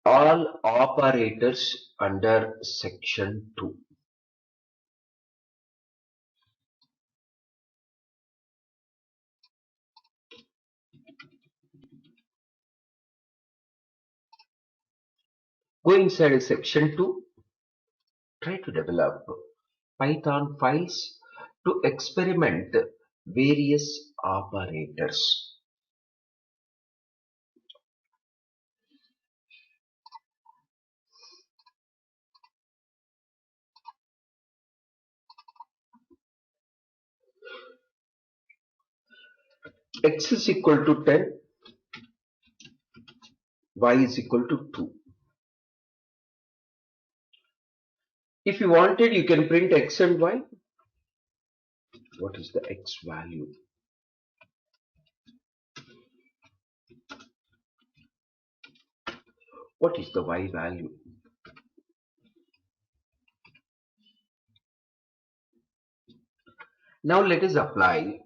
All operators under section 2. Go inside section 2, try to develop Python files to experiment various operators. X is equal to 10, y is equal to 2. If you wanted, you can print x and y. What is the x value? What is the y value? Now let us apply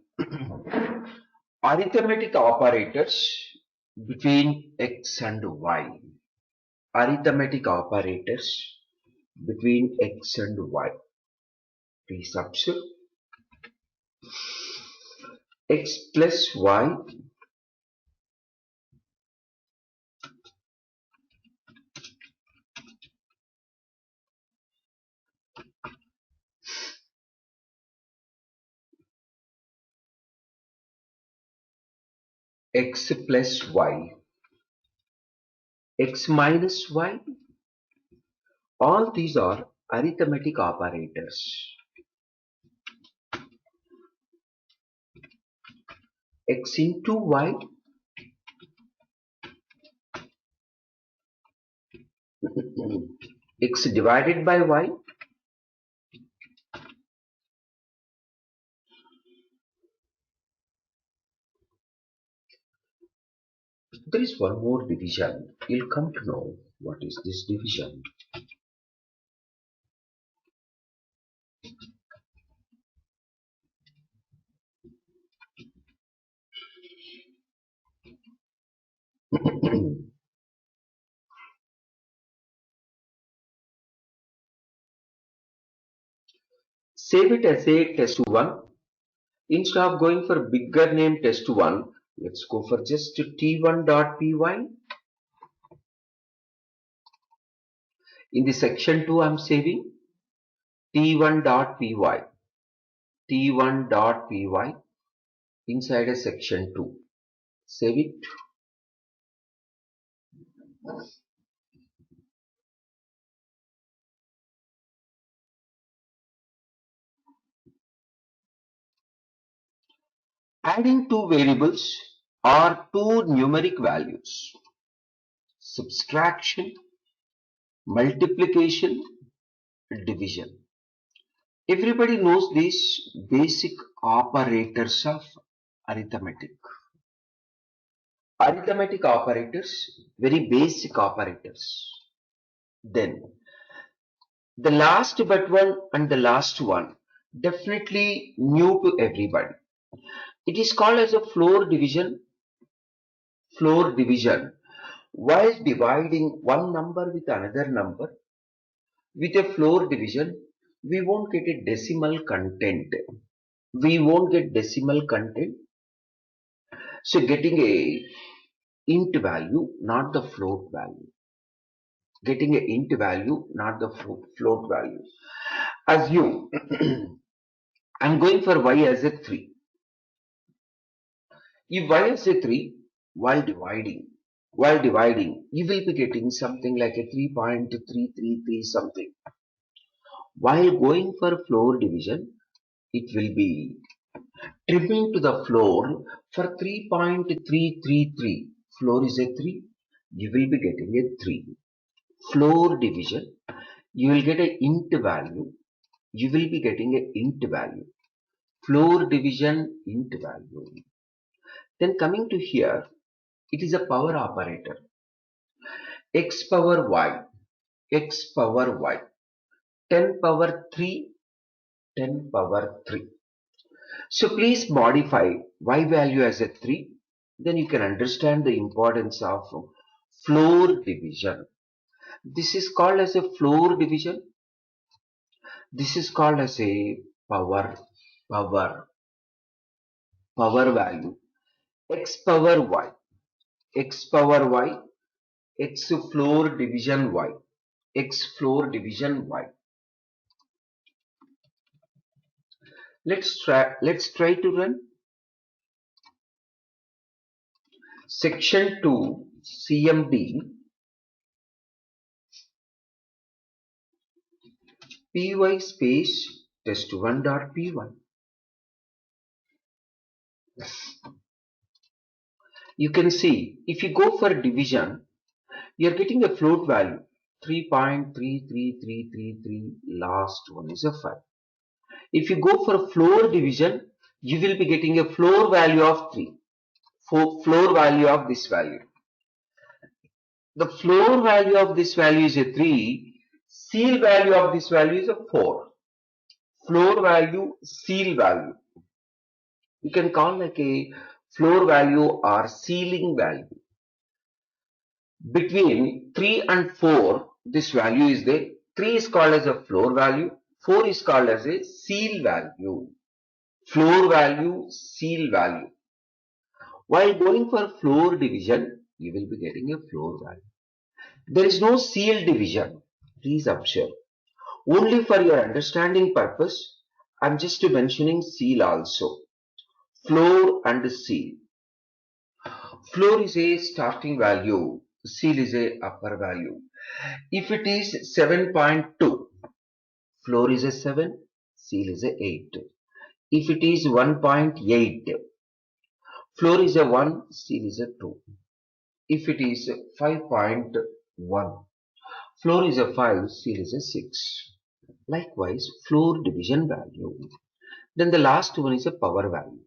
arithmetic operators between x and y. Arithmetic operators between x and y. Please observe. X plus y x plus y, x minus y, all these are arithmetic operators. X into y, x divided by y, there is one more division. You'll come to know what is this division. Save it as a test1. Instead of going for bigger name test1, let's go for just t1.py. In the section 2, I'm saving t1.py. t1.py inside a section 2. Save it. Adding two variables or two numeric values. Subtraction, multiplication, division. Everybody knows these basic operators of arithmetic. Arithmetic operators, very basic operators. Then, the last but one and the last one, definitely new to everybody. It is called as a floor division. Floor division. While dividing one number with another number, with a floor division, we won't get a decimal content. We won't get decimal content. So getting a int value, not the float value. Getting a int value, not the float value. Assume I'm going for y as a 3. If y is a 3, while dividing, you will be getting something like a 3.333 something. While going for floor division, it will be trimming to the floor for 3.333. Floor is a 3, you will be getting a 3. Floor division, you will get a int value. You will be getting a int value. Floor division int value. Then coming to here, it is a power operator. X power y, x power y, 10 power 3, 10 power 3. So please modify y value as a 3. Then you can understand the importance of floor division. This is called as a floor division. This is called as a power, power value. X power y, x power y, x floor division y, x floor division y. Let's try to run section 2 CMD py space test1 dot py. You can see if you go for division, you are getting a float value 3.33333. Last one is a 5. If you go for floor division, you will be getting a floor value of 3. Floor value of this value. The floor value of this value is a 3. Seal value of this value is a 4. Floor value, seal value. You can call like a floor value or ceiling value. Between 3 and 4, this value is there. 3 is called as a floor value. 4 is called as a seal value. Floor value, seal value. While going for floor division, you will be getting a floor value. There is no seal division. Please observe. Only for your understanding purpose, I am just mentioning seal also. Floor and seal. Floor is a starting value. Seal is a upper value. If it is 7.2, floor is a 7, seal is a 8. If it is 1.8, floor is a 1, seal is a 2. If it is 5.1, floor is a 5, seal is a 6. Likewise, floor division value. Then the last one is a power value.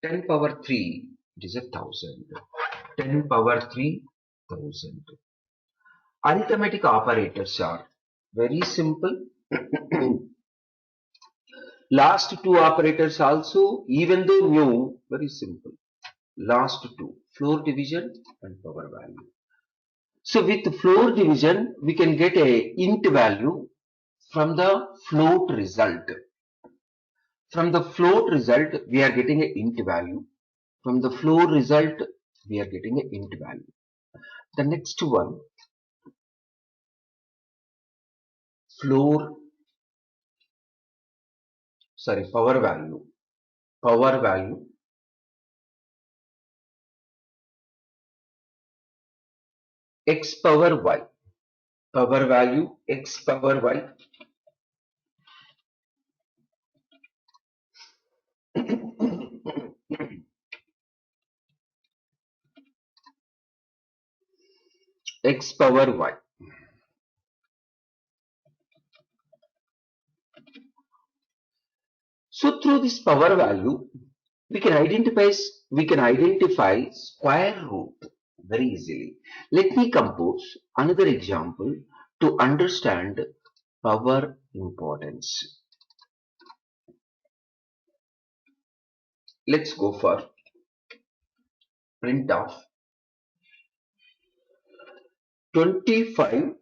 10 power 3, it is a 1000. 10 power 3, 1000. Arithmetic operators are very simple. Last two operators also, even though new, very simple. Last two, floor division and power value. So with floor division, we can get a int value from the float result. From the float result, we are getting a int value. From the floor result, we are getting a int value. The next one, power value. Power value. X power y. Power value x power y. X power y. So through this power value, we can identify square root very easily. Let me compose another example to understand power importance. Let's go for print of 25.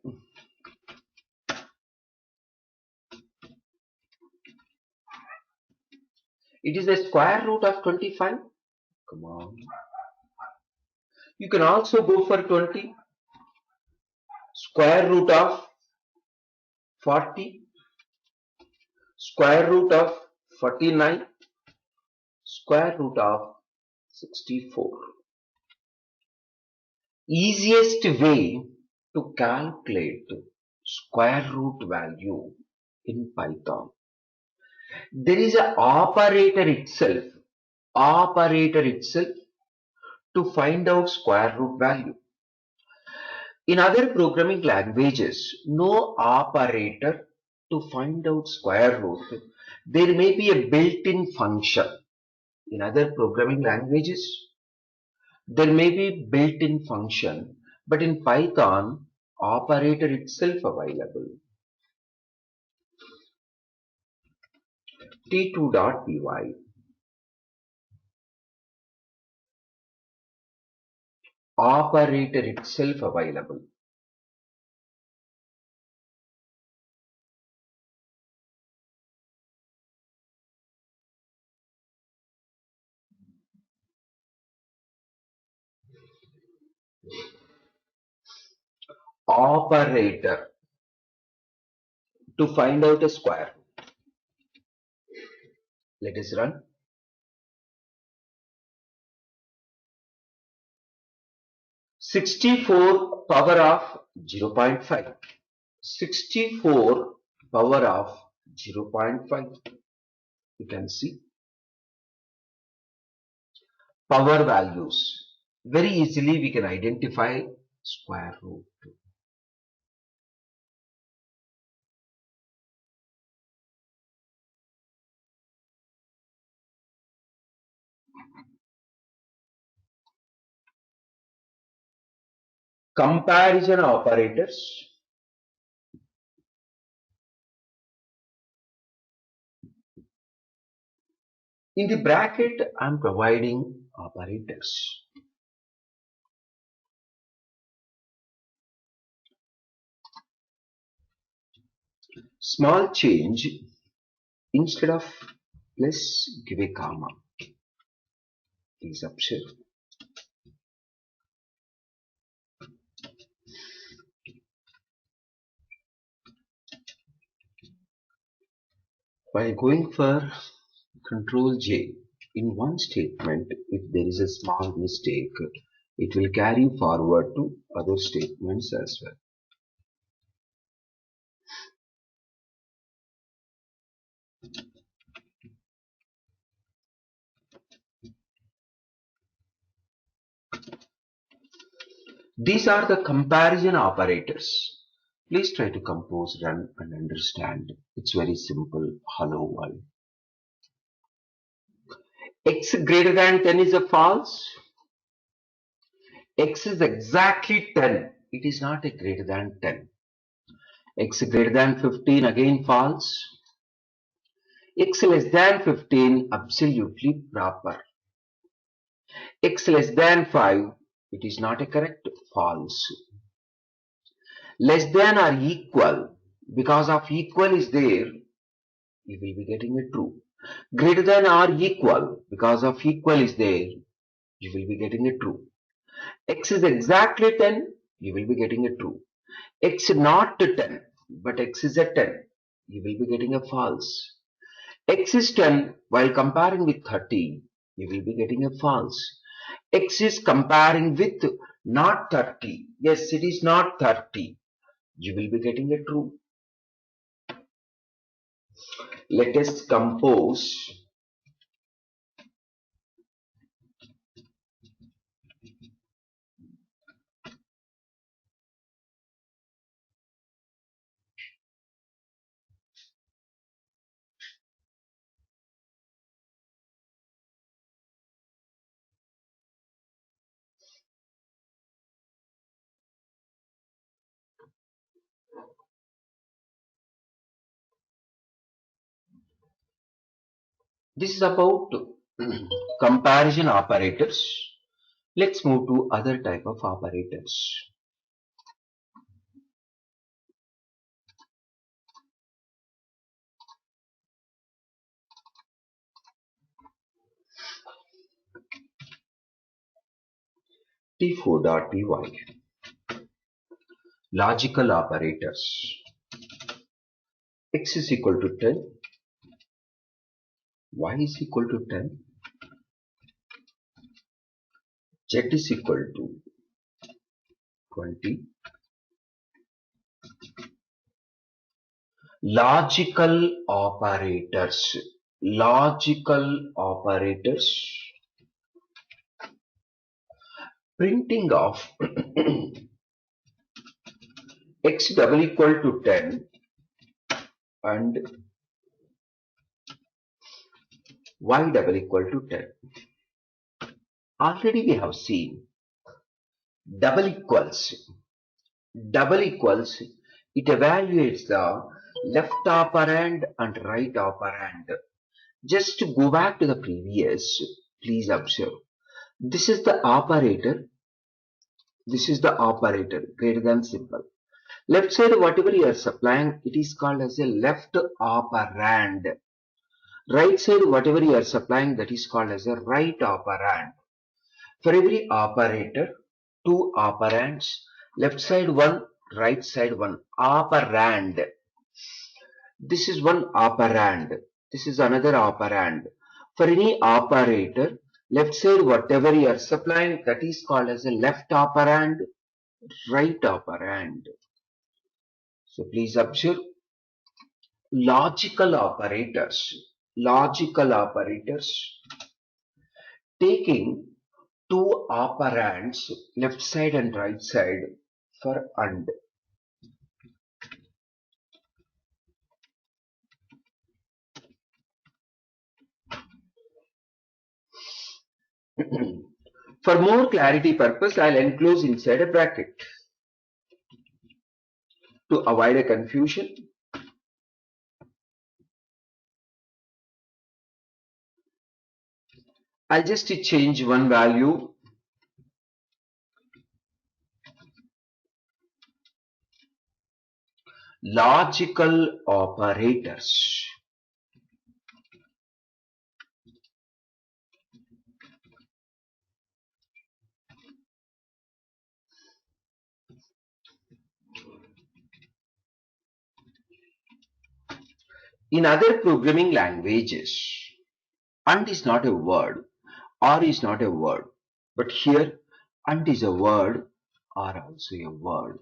It is the square root of 25. Come on. You can also go for 20. Square root of 40. Square root of 49. Square root of 64. Easiest way to calculate square root value in Python. There is an operator itself to find out square root value. In other programming languages, no operator to find out square root. There may be a built-in function. In other programming languages, there may be built-in function, but in Python, operator itself available. T2.py. Operator itself available. operator to find out a square. Let us run. (64 power of 0.5). 64 power of 0.5. You can see power values. Very easily we can identify square root. Comparison operators. In the bracket, I am providing operators. Small change, instead of plus, give a comma. Please observe. While going for Control J, in one statement, if there is a small mistake, it will carry forward to other statements as well. These are the comparison operators. Please try to compose, run and understand. It's very simple. Hello world. X greater than 10 is a false. X is exactly 10. It is not a greater than 10. X greater than 15, again false. X less than 15, absolutely proper. X less than 5, it is not a correct, false. Less than or equal, because of equal is there, you will be getting a true. Greater than or equal, because of equal is there, you will be getting a true. X is exactly 10, you will be getting a true. X not 10, but X is a 10, you will be getting a false. X is 10, while comparing with 30, you will be getting a false. X is comparing with not 30, yes, it is not 30, you will be getting a true. Let us compose this is about comparison operators. Let's move to other type of operators. T4.py. Logical operators. X is equal to 10. Y is equal to 10. Z is equal to 20. Logical operators. Logical operators. Printing of x double equal to 10 and y double equal to 10. Already we have seen double equals, it evaluates the left operand and right operand. Just to go back to the previous, please observe. This is the operator. This is the operator, greater than symbol. Left side, whatever you are supplying, it is called as a left operand. Right side, whatever you are supplying, that is called as a right operand. For every operator, two operands, left side one, right side one, operand. This is one operand. This is another operand. For any operator, left side whatever you are supplying, that is called as a left operand, right operand. So please observe logical operators. Logical operators taking two operands, left side and right side, for and. For more clarity purpose, I'll enclose inside a bracket. To avoid a confusion, I'll just change one value. Logical operators. In other programming languages, and is not a word, or is not a word. But here, and is a word, or also a word.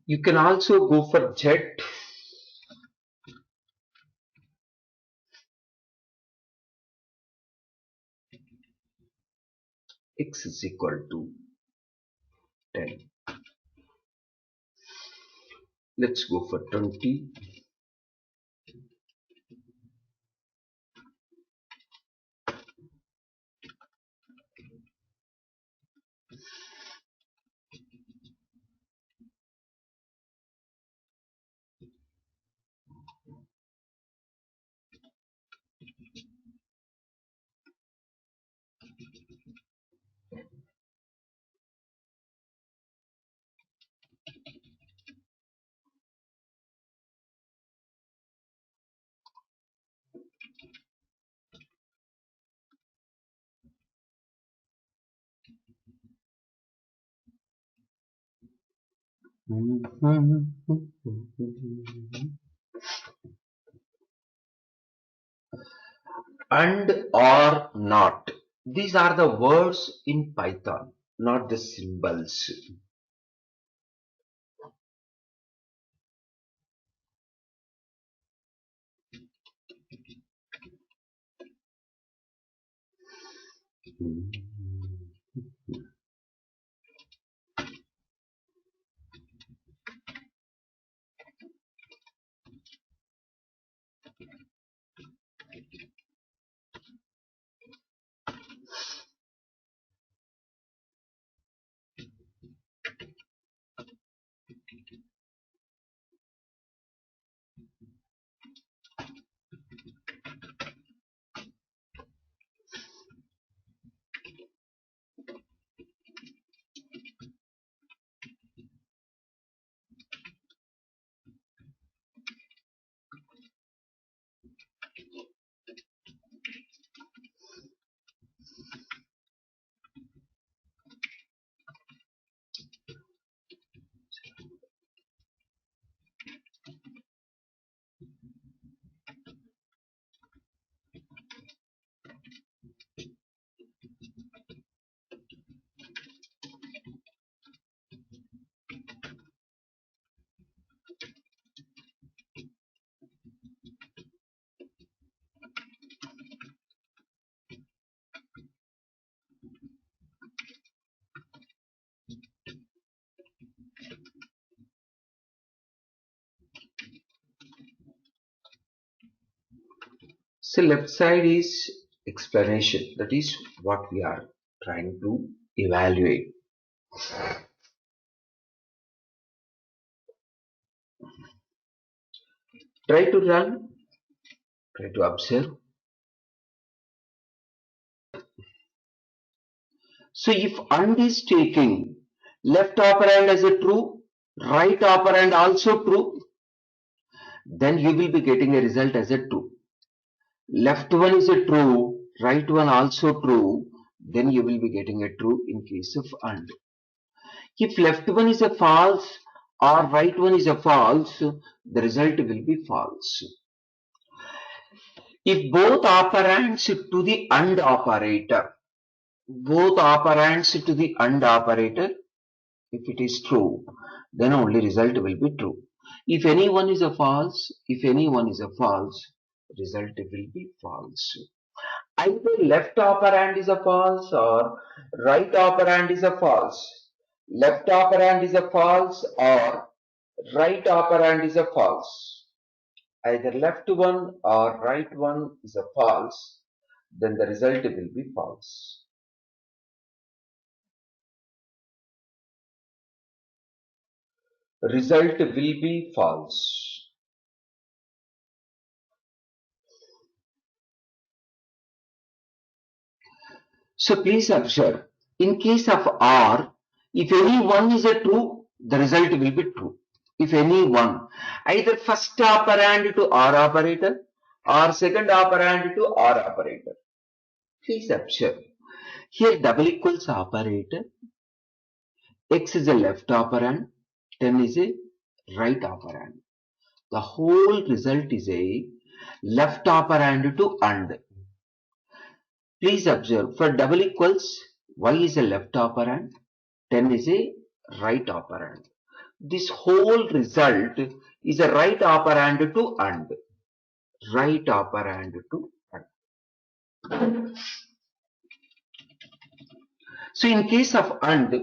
You can also go for jet. X is equal to 10. Let's go for 20. And or not. These are the words in Python, not the symbols. So left side is explanation. That is what we are trying to evaluate. Try to run, try to observe. So if AND is taking left operand as a true, right operand also true, then you will be getting a result as a true. Left one is a true, right one also true, then you will be getting a true in case of AND. If left one is a false or right one is a false, the result will be false. If both operands to the AND operator, both operands to the AND operator, if it is true, then only result will be true. If any one is a false, if any one is a false, result will be false. Either left operand is a false or right operand is a false. Left operand is a false or right operand is a false. Either left one or right one is a false, then the result will be false. Result will be false. So please observe, in case of R, if any one is a true, the result will be true. If any one, either first operand to R operator or second operand to R operator. Please observe, here double equals operator, X is a left operand, 10 is a right operand. The whole result is a left operand to AND. Please observe, for double equals, Y is a left operand, 10 is a right operand. This whole result is a right operand to AND. Right operand to AND. So in case of AND,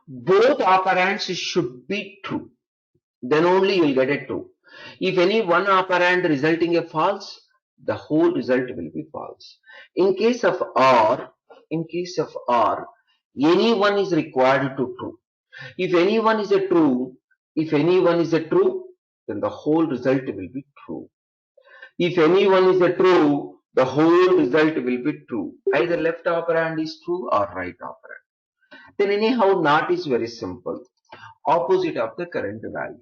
both operands should be true. Then only you will get a true. If any one operand resulting a false, the whole result will be false. In case of R, any one is required to true. If any one is a true, then the whole result will be true. If any one is a true, the whole result will be true. Either left operand is true or right operand. Then anyhow, NOT is very simple. Opposite of the current value.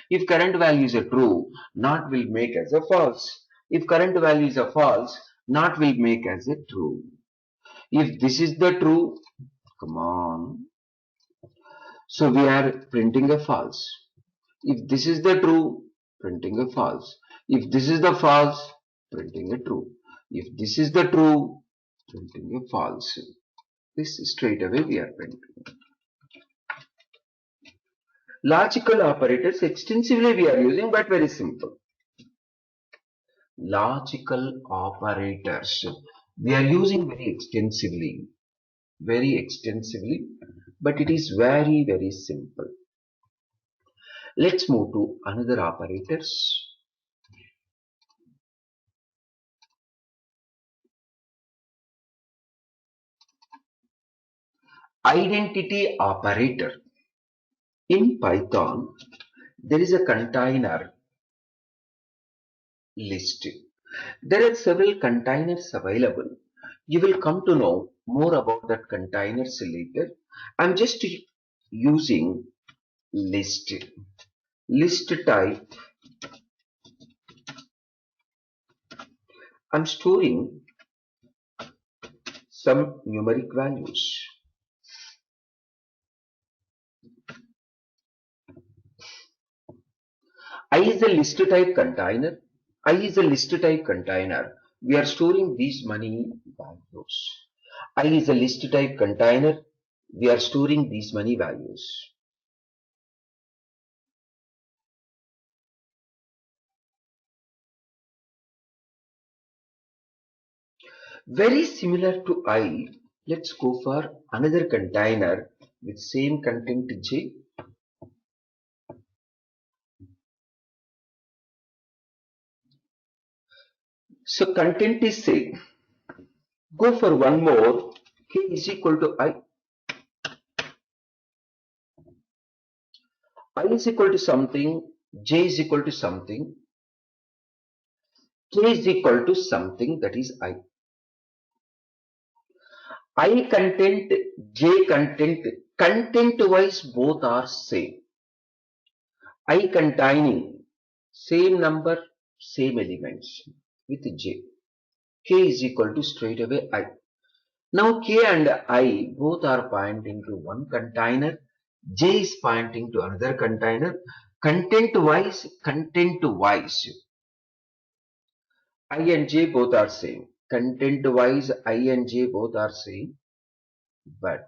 If current value is a true, NOT will make as a false. If current value is a false, NOT will make as a true. If this is the true, come on. So we are printing a false. If this is the true, printing a false. If this is the false, printing a true. If this is the true, printing a false. This straight away we are printing. Logical operators extensively we are using, but very simple. Logical operators we are using very extensively, but it is very, very simple. Let's move to another operators. Identity operator. In Python, there is a container list. There are several containers available. You will come to know more about that containers later. I'm just using list. List type. I'm storing some numeric values. I is a list type container. We are storing these many values. I is a list type container. We are storing these many values. Very similar to I, let's go for another container with same content J. So content is same. Go for one more. K is equal to I. I is equal to something. J is equal to something. K is equal to something, that is I. I content, J content, content wise both are same. I containing same number, same elements with J. K is equal to straight away I. Now K and I both are pointing to one container. J is pointing to another container. Content wise, I and J both are same. Content wise, I and J both are same. But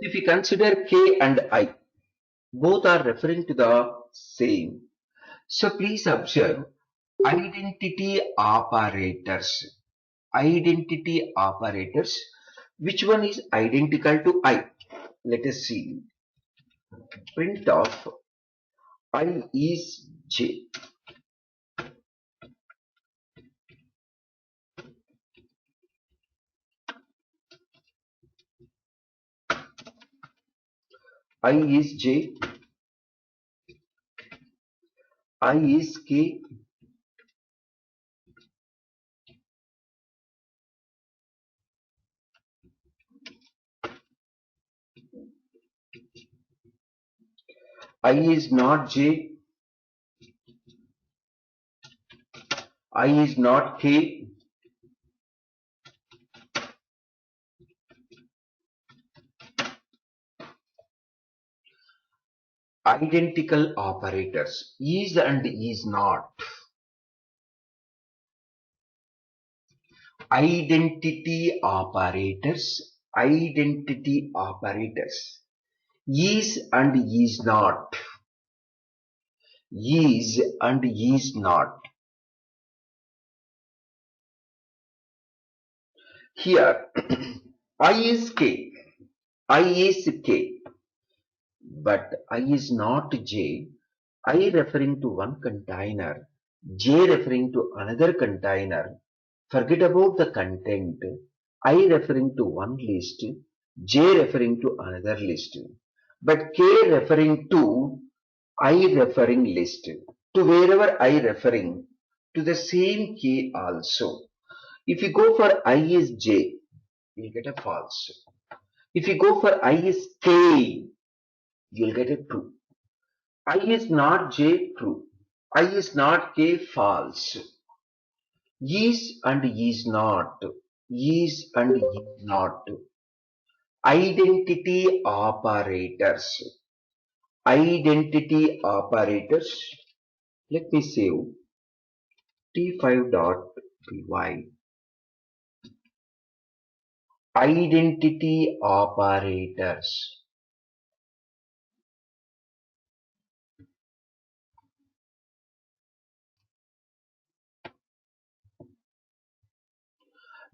if you consider K and I, both are referring to the same. So please observe identity operators. Identity operators. Which one is identical to I? Let us see. Print of I is J. I is J. I is K. I is not J. I is not K. Identical operators. Is and is not. Identity operators. Identity operators. Is and is not. Is and is not. Here, I is K. I is K. But I is not J. I referring to one container. J referring to another container. Forget about the content. I referring to one list. J referring to another list. But K referring to I referring list. To wherever I referring to the same K also. If you go for I is J, you'll get a false. If you go for I is K, you'll get a true. I is not J, true. I is not K, false. Is and is not. Is and is not. Identity operators. Identity operators. Let me save t5.py. Identity operators.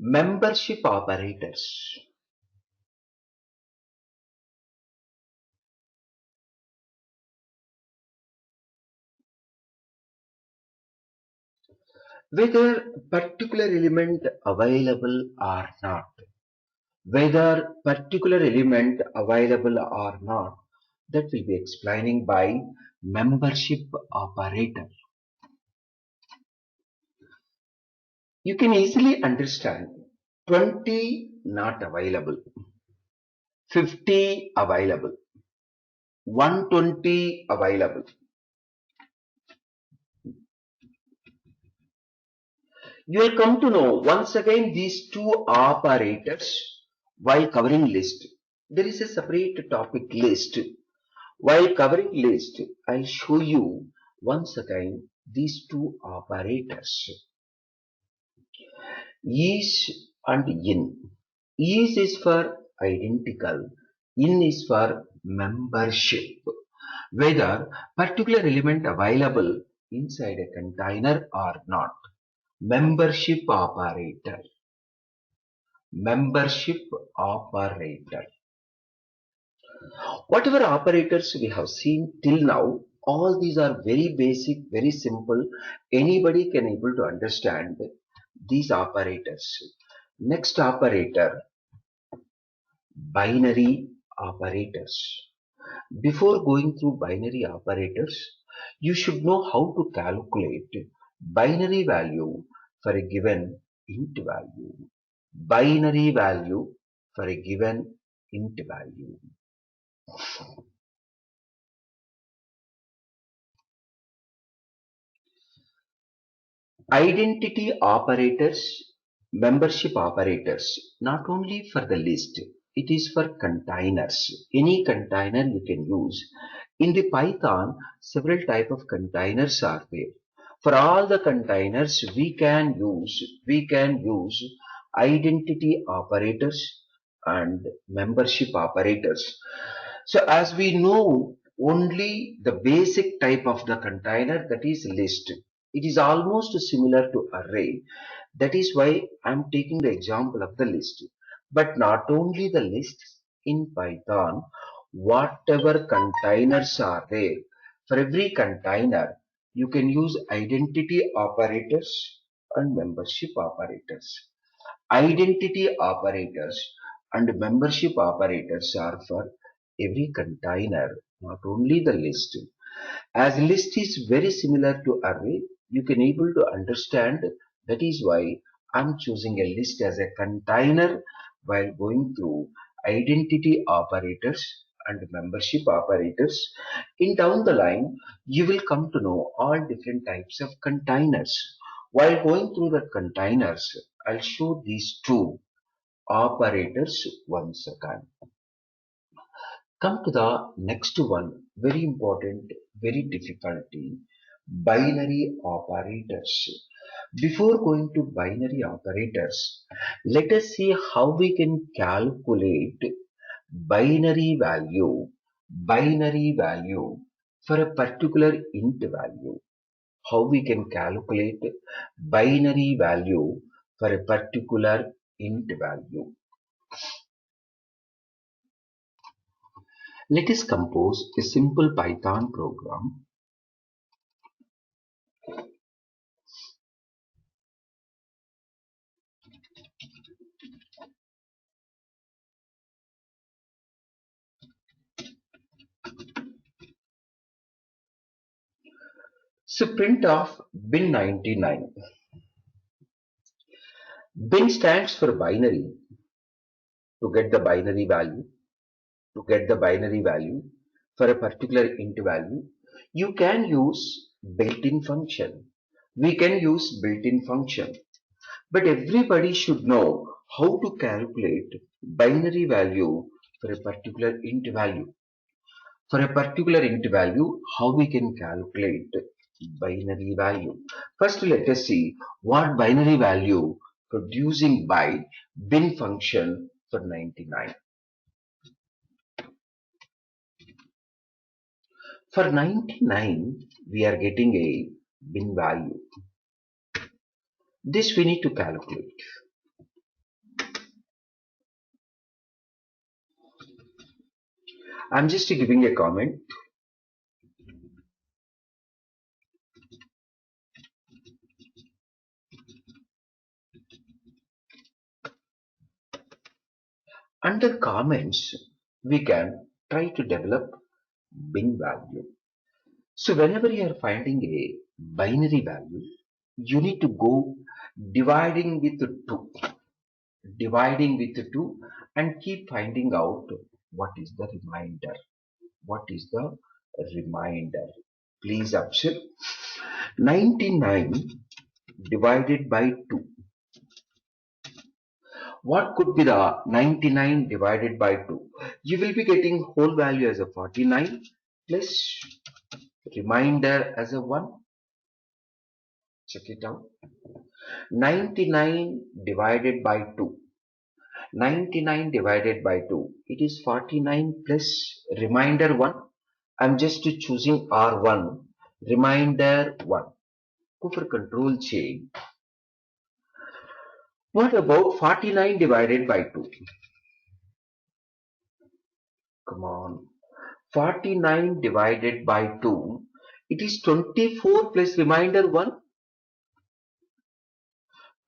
Membership operators. Whether particular element available or not. Whether particular element available or not, that will be explaining by membership operator. You can easily understand 20 not available, 50 available, 120 available. You will come to know once again these two operators while covering list. There is a separate topic list. While covering list, I'll show you once again these two operators. Is and in. Is for identical. In is for membership. Whether particular element available inside a container or not. Membership operator. Membership operator. Whatever operators we have seen till now, All these are very basic, very simple. Anybody can able to understand these operators. Next operator, binary operators. Before going through binary operators, you should know how to calculate binary value for a given int value. Binary value for a given int value. Identity operators, membership operators, not only for the list, it is for containers. Any container you can use. In the Python, several type of containers are there. For all the containers, we can use identity operators and membership operators. So as we know, only the basic type of the container, that is list. It is almost similar to array. That is why I am taking the example of the list. But not only the list, in Python, whatever containers are there, for every container, you can use identity operators and membership operators. Identity operators and membership operators are for every container, not only the list. As list is very similar to array, you can able to understand. That is why I'm choosing a list as a container while going through identity operators and membership operators. In down the line, you will come to know all different types of containers. While going through the containers, I'll show these two operators once again. Come to the next one, very important, very difficulty, binary operators. Before going to binary operators, let us see how we can calculate binary value for a particular int value. How we can calculate binary value for a particular int value. Let us compose a simple Python program. So print of bin99. Bin stands for binary, to get the binary value. To get the binary value for a particular int value, you can use built-in function. We can use built-in function. But everybody should know how to calculate binary value for a particular int value. For a particular int value, how we can calculate binary value. First, let us see what binary value producing by bin function for 99. For 99, we are getting a bin value. This we need to calculate. I'm just giving a comment. Under comments, we can try to develop bin value. So whenever you are finding a binary value, you need to go dividing with 2. Dividing with 2 and keep finding out what is the remainder. What is the remainder? Please observe. 99 divided by 2. What could be the 99 divided by 2? You will be getting whole value as a 49 plus remainder as a 1. Check it out. 99 divided by 2. 99 divided by 2. It is 49 plus remainder 1. I'm just choosing R1. Remainder 1. Go for control change. What about 49 divided by 2? Come on. 49 divided by 2. It is 24 plus reminder 1.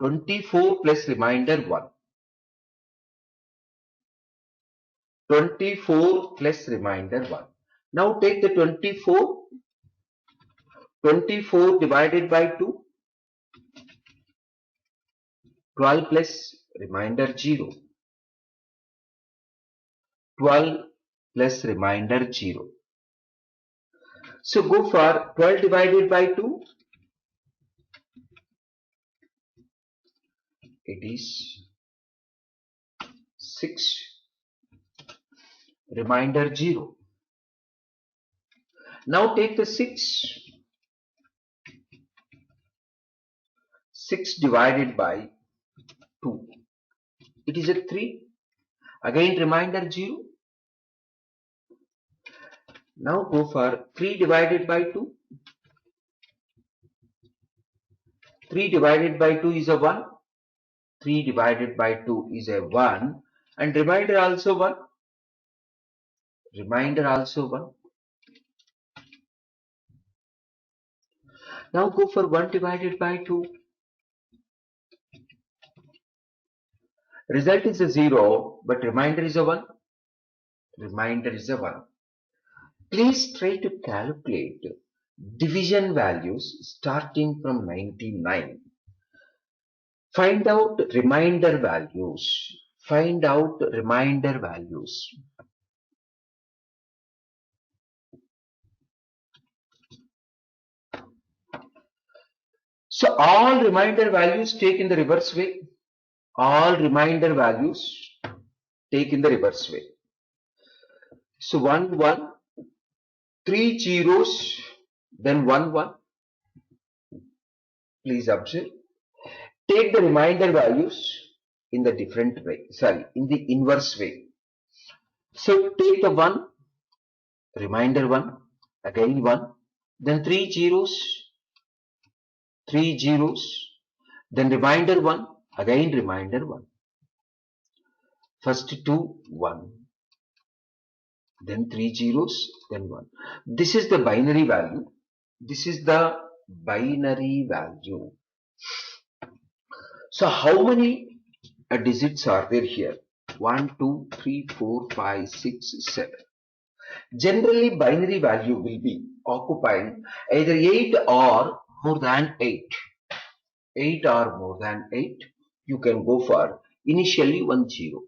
24 plus reminder 1. 24 plus reminder 1. Now take the 24. 24 divided by 2. 12 plus reminder 0. 12 plus reminder 0. So go for 12 divided by 2. It is 6. Reminder 0. Now take the 6. 6 divided by 2. It is a 3. Again reminder 0. Now go for 3 divided by 2. 3 divided by 2 is a 1. 3 divided by 2 is a 1. And reminder also 1. Reminder also 1. Now go for 1 divided by 2. Result is a 0, but reminder is a 1. Reminder is a 1. Please try to calculate division values starting from 99. Find out reminder values. Find out reminder values. So all reminder values take in the reverse way. All reminder values take in the reverse way. So 1, 1, 3 zeros, then 1, 1. Please observe. Take the reminder values in the different way. Sorry, in the inverse way. So take the 1, reminder 1, again 1, then 3 zeros, 3 zeros, then reminder 1, again reminder 1. First 2, 1, then 3 zeros, then 1. This is the binary value. This is the binary value. So how many digits are there here? 1, 2, 3, 4, 5, 6, 7. Generally, binary value will be occupying either 8 or more than 8. 8 or more than 8. You can go for initially 1 0.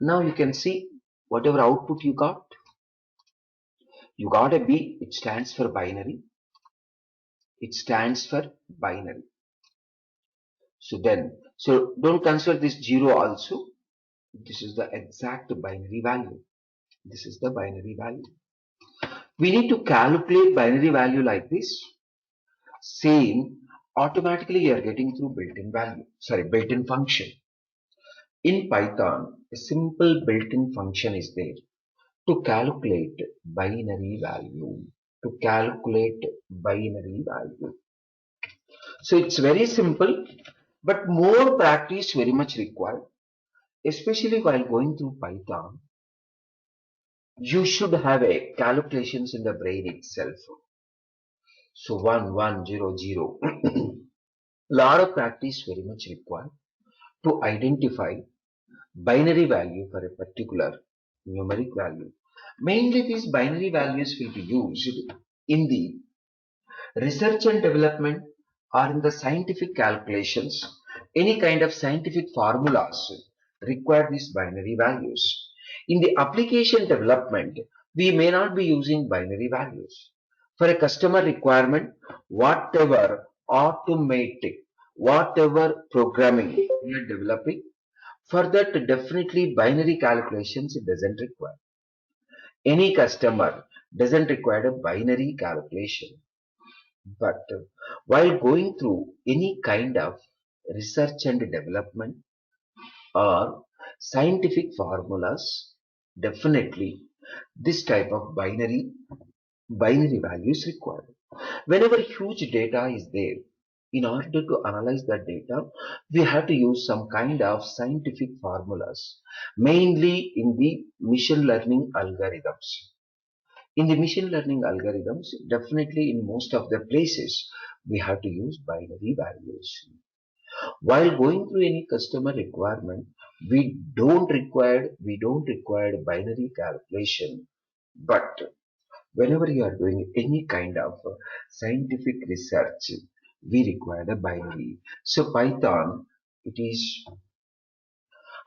Now you can see whatever output you got. You got a B. It stands for binary. It stands for binary. So don't consider this 0 also. This is the exact binary value. This is the binary value. We need to calculate binary value like this. Same, automatically you are getting through built-in function. In Python, a simple built-in function is there to calculate binary value. To calculate binary value. So it's very simple, but more practice very much required. Especially while going through Python, you should have a calculations in the brain itself. So 1, 1, 0, 0. Lot of practice very much required to identify binary value for a particular numeric value. Mainly these binary values will be used in the research and development or in the scientific calculations. Any kind of scientific formulas require these binary values. In the application development, we may not be using binary values. For a customer requirement, whatever automatic, whatever programming we are developing, for that definitely binary calculations it doesn't require. Any customer doesn't require a binary calculation. But while going through any kind of research and development or scientific formulas, definitely this type of binary value is required. Whenever huge data is there, in order to analyze that data, we have to use some kind of scientific formulas, mainly in the machine learning algorithms. In the machine learning algorithms, definitely in most of the places, we have to use binary values. While going through any customer requirement, we don't require binary calculation, but whenever you are doing any kind of scientific research, we require a binary. So Python, it is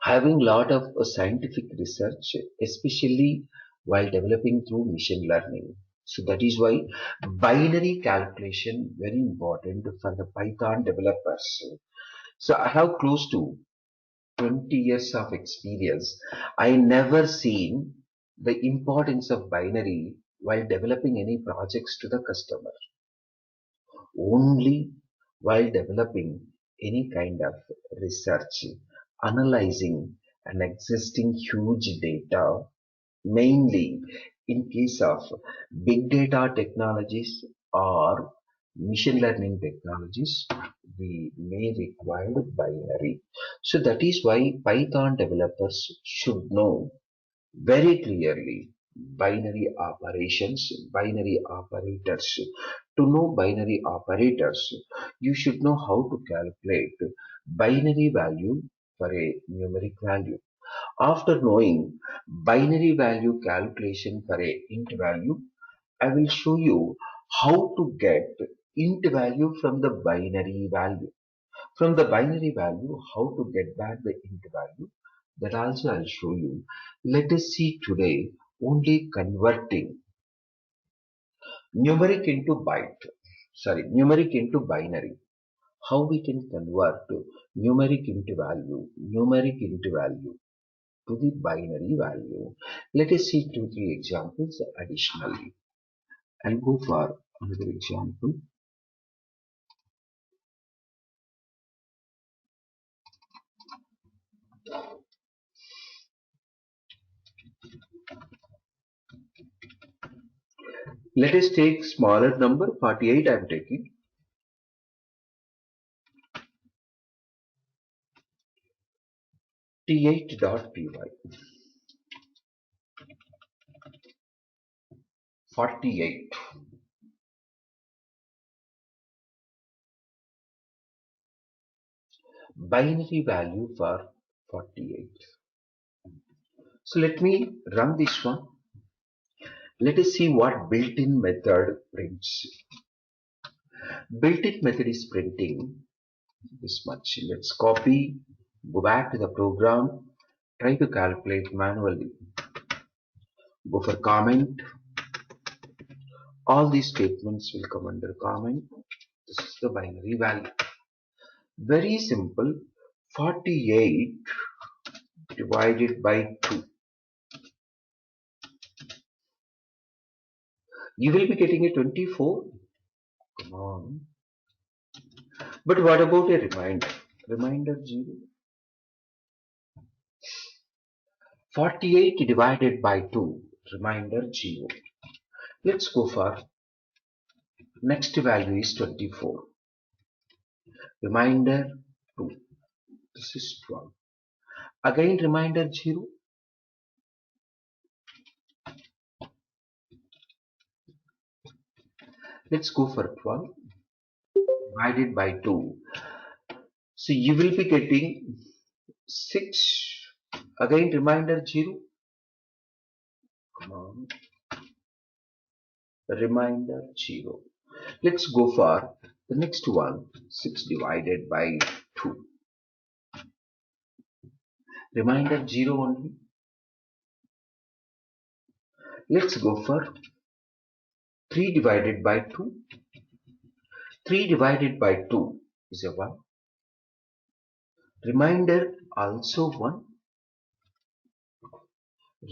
having lot of scientific research, especially while developing through machine learning. So that is why binary calculation very important for the Python developers. So I have close to 20 years of experience. I never seen the importance of binary while developing any projects to the customer. Only while developing any kind of research, analyzing an existing huge data, mainly in case of big data technologies or machine learning technologies, we may require binary. So that is why Python developers should know very clearly binary operations, binary operators. To know binary operators, you should know how to calculate binary value for a numeric value. After knowing binary value calculation for a int value, I will show you how to get int value from the binary value. From the binary value, how to get back the int value. That also I'll show you. Let us see today only converting numeric into binary. How we can convert numeric into value to the binary value. Let us see 2-3 examples additionally. I'll go for another example. Let us take smaller number, 48 I am taking. T8.py. 48. Binary value for 48. So let me run this one. Let us see what built-in method prints. Built-in method is printing this much. Let's copy, go back to the program, try to calculate manually. Go for comment. All these statements will come under comment. This is the binary value. Very simple. 48 divided by 2. You will be getting a 24. Come on. But what about a reminder? Reminder 0. 48 divided by 2. Reminder 0. Let's go for next value is 24. Reminder 2. This is 12. Again reminder 0. Let's go for 12 divided by 2. So you will be getting 6. Again reminder 0. Come on. Reminder 0. Let's go for the next one. 6 divided by 2. Reminder 0 only. Let's go for 3 divided by 2. 3 divided by 2 is a 1. Reminder also 1.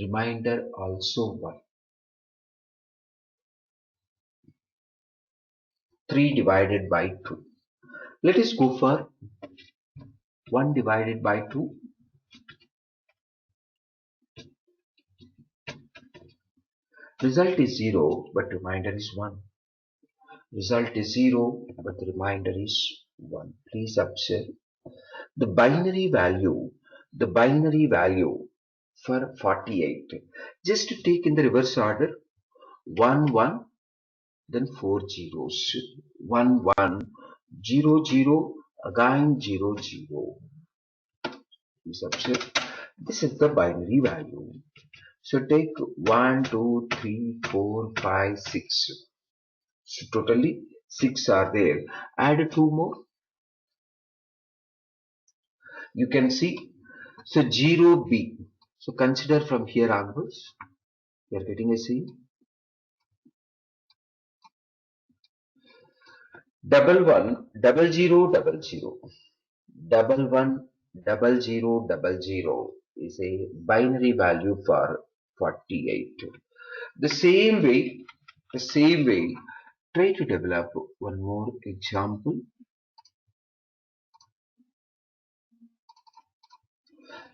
Reminder also 1. 3 divided by 2. Let us go for 1 divided by 2. Result is 0, but reminder is 1. Result is 0, but the reminder is 1. Please observe the binary value for 48. Just to take in the reverse order, 1 1, then 4 zeros. 1 1, 0 0, again 0 0. This is the binary value. So take 1 2 3 4 5 6. So totally 6 are there. Add 2 more. You can see. So 0B. So consider from here onwards. You are getting a C. Double one, double zero, double zero. Double one, double zero, double zero is a binary value for 48. The same way, try to develop one more example.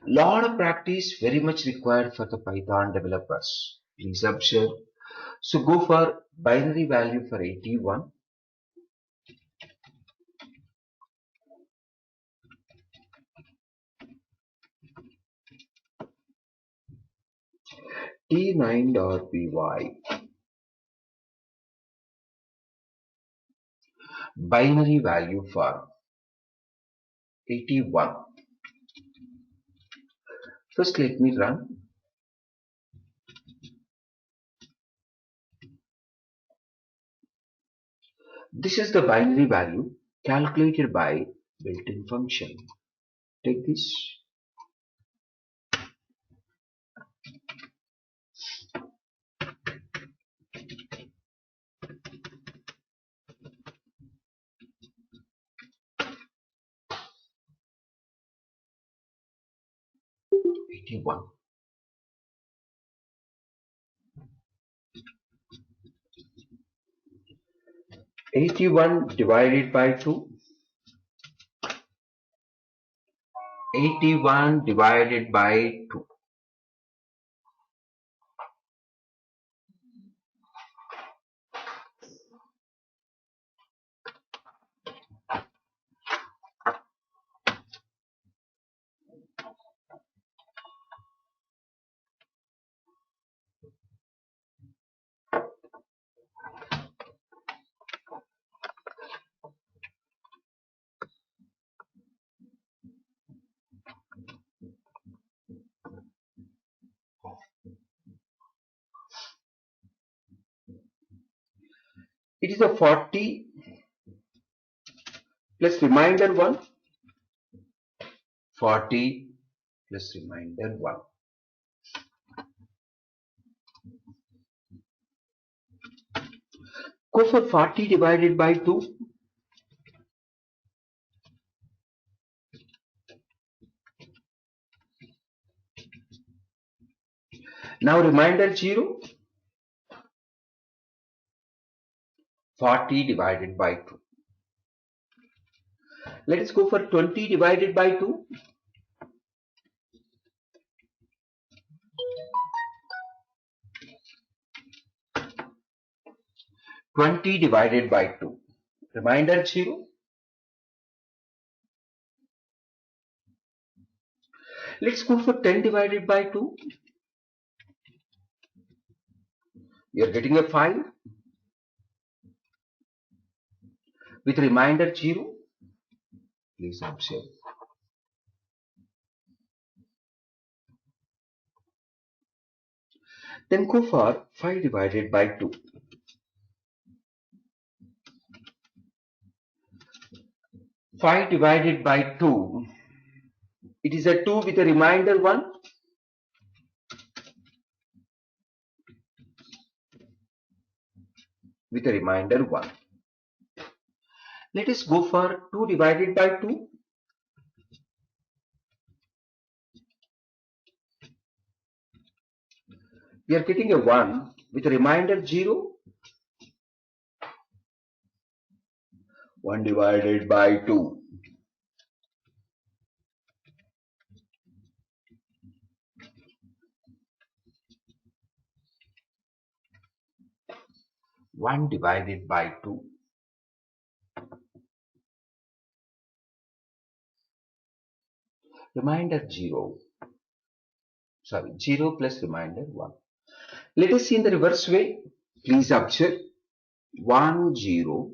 Lot of practice very much required for the Python developers. Please observe. So go for binary value for 81. T9.py. Binary value for 81. First let me run. This is the binary value calculated by built-in function. Take this. Eighty-one. 81 divided by 2. 81 divided by 2. It is a 40 plus remainder 1. 40 plus remainder 1. Go for 40 divided by 2. Now remainder 0. 40 divided by 2. Let us go for 20 divided by 2. 20 divided by 2. Remainder 0. Let's go for 10 divided by 2. We are getting a 5 with remainder 0. Please observe. Then go for 5 divided by 2. 5 divided by 2. It is a 2 with a remainder 1. With a remainder 1. Let us go for 2 divided by 2. We are getting a 1 with a remainder 0. 1 divided by 2. One divided by 2. Remainder 0. Sorry, 0 plus remainder 1. Let us see in the reverse way. Please observe 1 0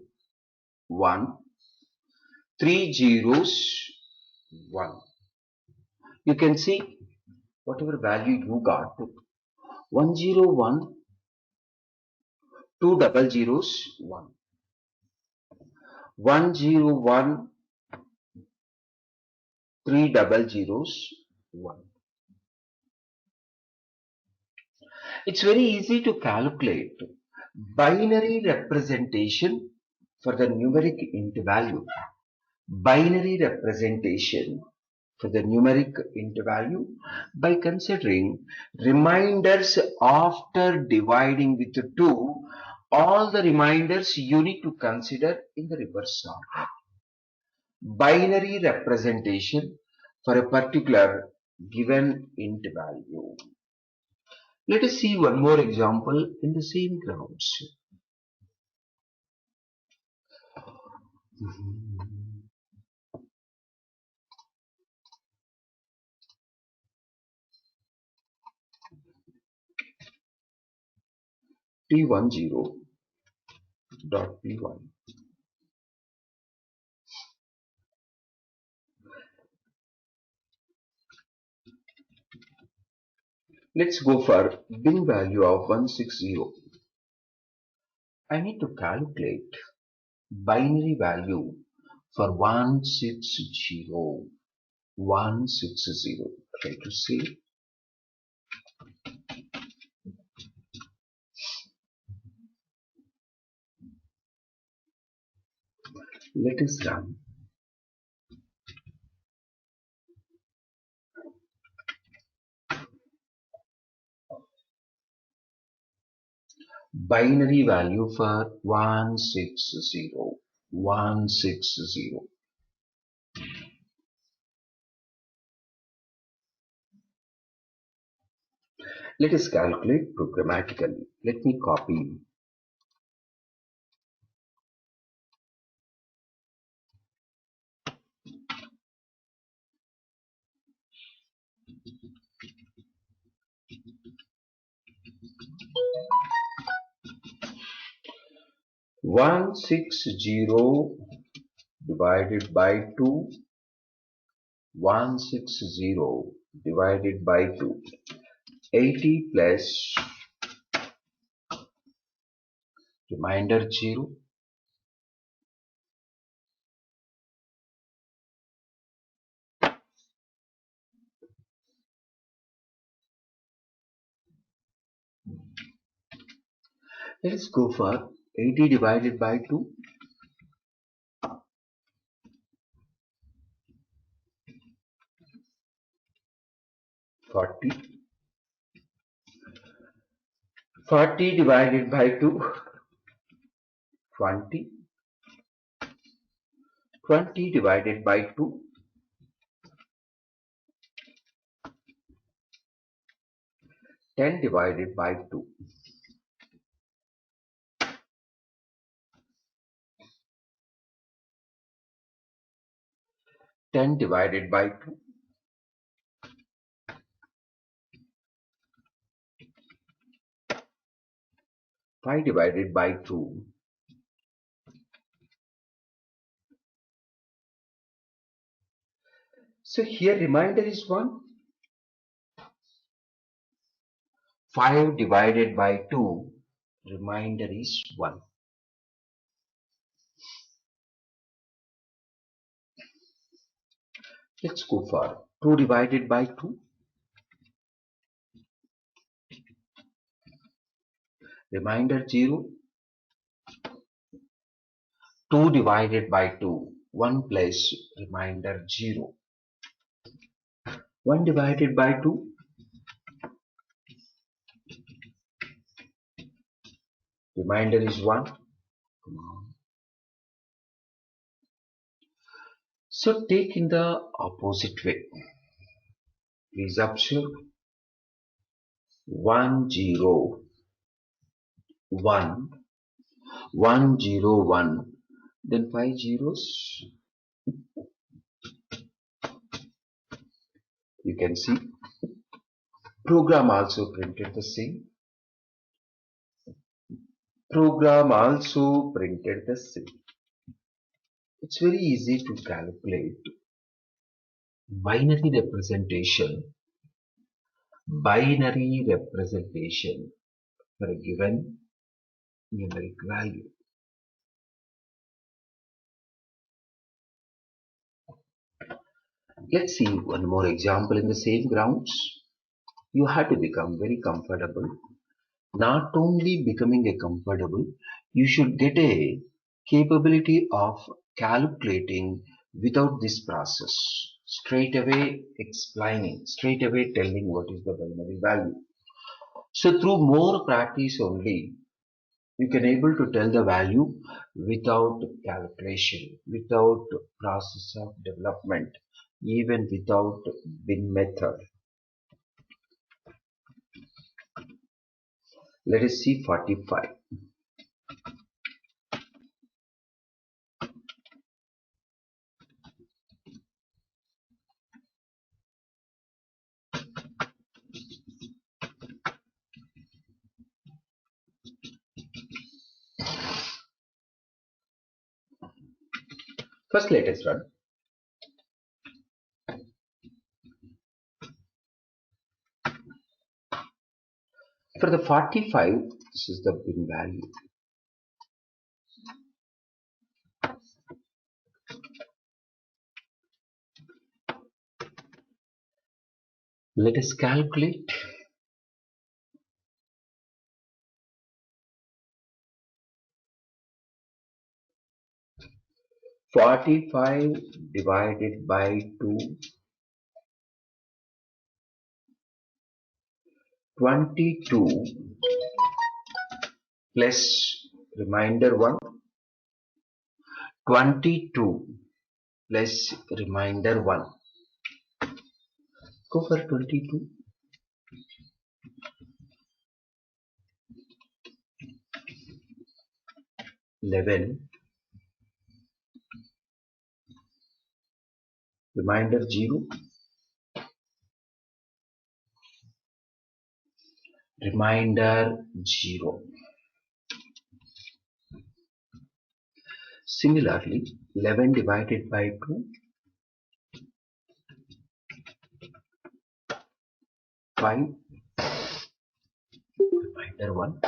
1, 3 zeros 1. You can see whatever value you got, 101, 2 double zeros 1, 101, 3 double zeros 1. It's very easy to calculate binary representation for the numeric int value. Binary representation for the numeric int value by considering reminders after dividing with 2. All the reminders you need to consider in the reverse order. Binary representation for a particular given int value. Let us see one more example in the same grounds. T10.P1. Let's go for bin value of 160. I need to calculate binary value for 160. 160. Try to see. Let us run. Binary value for 160. 160. Let us calculate programmatically. Let me copy 160 divided by 2. 160 divided by 2. 80 plus remainder 0. Let us go for 80 divided by 2. 40. 40 divided by 2. 20. 20 divided by 2. 10 divided by 2. 10 divided by 2. 5 divided by 2. So here remainder is 1. 5 divided by 2. Remainder is 1. Let's go for 2 divided by 2. Remainder 0. 2 divided by 2. 1 plus remainder 0. 1 divided by 2. Remainder is 1. Come on. So take in the opposite way. Please observe 1 0 1 1 0 1, then 5 zeros. You can see program also printed the same. Program also printed the same. It's very easy to calculate binary representation, binary representation for a given numeric value. Let's see one more example in the same grounds. You have to become very comfortable. Not only becoming a comfortable, you should get a capability of calculating without this process. Straight away explaining, straight away telling what is the binary value. So through more practice only, you can able to tell the value without calculation, without process of development, even without bin method. Let us see 45. First let us run. For the 45, this is the bin value. Let us calculate. "45 divided by 2, 22 plus remainder 1, 22 plus remainder 1. Go for 22. 11, remainder 0, remainder 0. Similarly, 11 divided by 2, 5, remainder 1.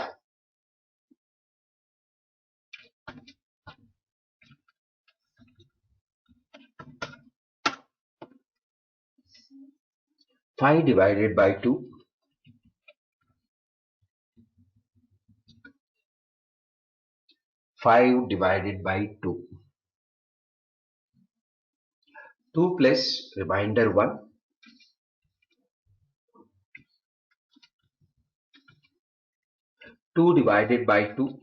5 divided by 2, 5 divided by 2. 2 plus remainder 1, 2 divided by 2,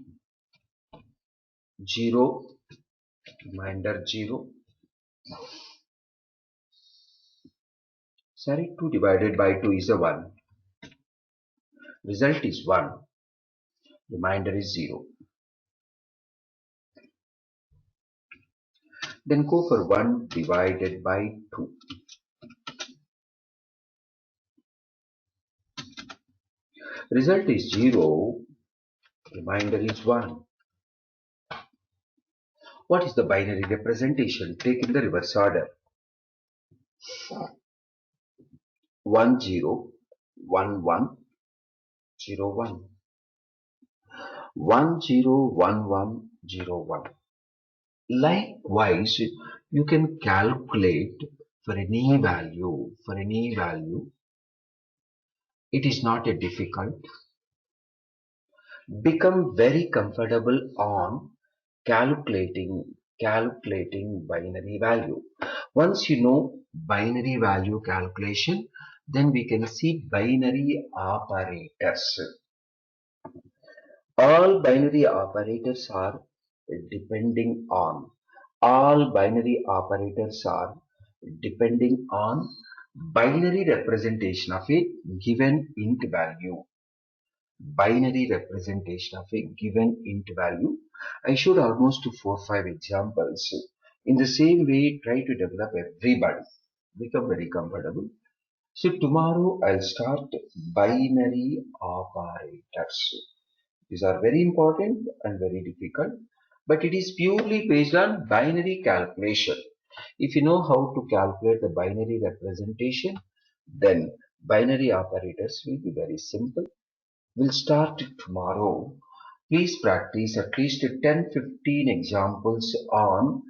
0, remainder 0. Sorry, 2 divided by 2 is a 1. Result is 1. Remainder is 0. Then go for 1 divided by 2. Result is 0. Remainder is 1. What is the binary representation? Take in the reverse order. 1 0 1 1 0 1 1 0 1 1 0 1. Likewise, you can calculate for any value. It is not a difficult. Become very comfortable on calculating binary value. Once you know binary value calculation, then we can see binary operators. All binary operators are depending on all binary operators are depending on binary representation of a given int value. Binary representation of a given int value. I showed almost 4-5 examples. In the same way, try to develop everybody. Become very comfortable. So tomorrow I'll start binary operators. These are very important and very difficult, but it is purely based on binary calculation. If you know how to calculate the binary representation, then binary operators will be very simple. We'll start tomorrow. Please practice at least 10-15 examples on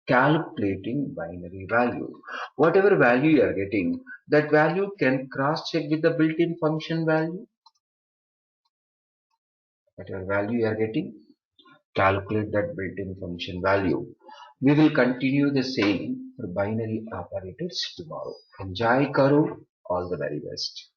calculating binary value. Whatever value you are getting, that value can cross-check with the built-in function value. Whatever value you are getting, calculate that built-in function value. We will continue the same for binary operators tomorrow. Enjoy Karo. All the very best.